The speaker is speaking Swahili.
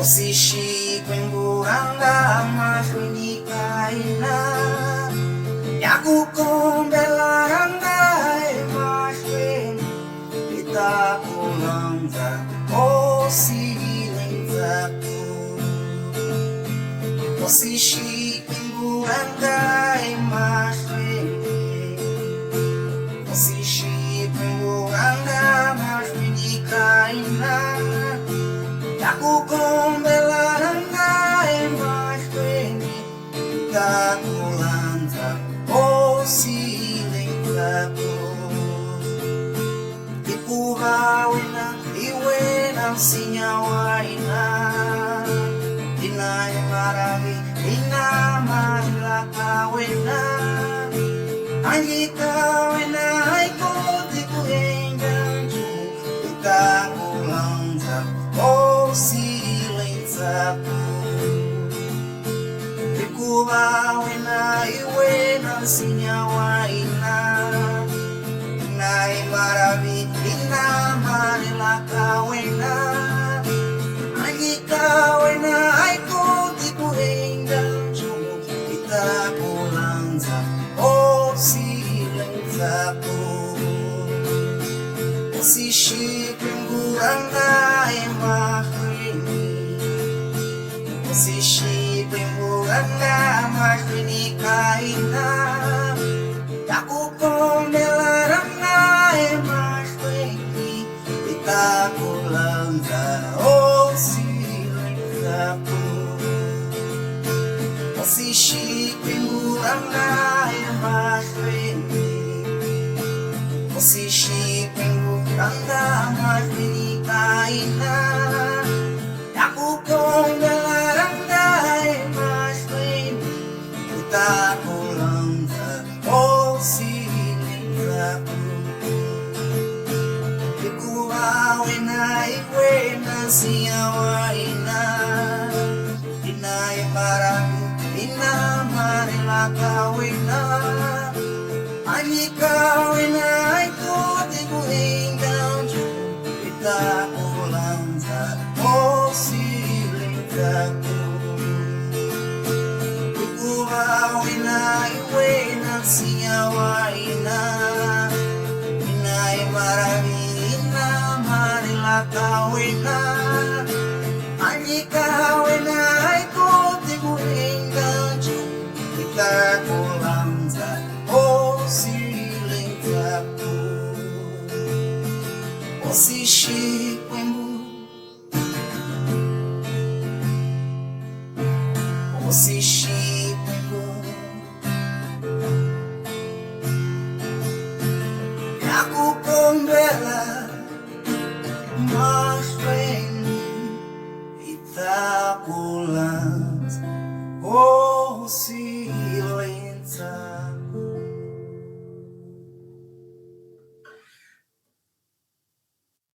usishikwe nguranga mafunikaina yakukombelaranga emashweni itakulanga osilenzaku usishikwe nguranga emashweni usishikwe nguranga mafunikaina yakukombelaranga emashweni itakulanga osilenzaku ikuhawena iwena sinyawaina inaimaravi inamalakawena angikawena aikotikuhenganju itakulanga osilenzaku ikuhawena iwena sinyawaina inaimaravi inamalakawena angikawena aikotikuhenganju itakulanga osilenzaku usishikwe nguranga emahweni usishikwe nguranga mahweni kaina yakukombelaranga emahweni itakulanga osilenzaku usishikwe nguranga emahweni usishikwe nguranga mahweni kaina yakukombelaranga emahweni itakulanga osilenzaku ikuhawena iwena sinyawaina inaimarami inamalakawena angikawena aikotikuhenganju itakulanga osilenzaku ikuhawena iwena sinyawaina inaimarami inamalakawena angikawena aikotikuhenganju itakulanga osilenzaku usishikwe usishikwe yakukombela mashwe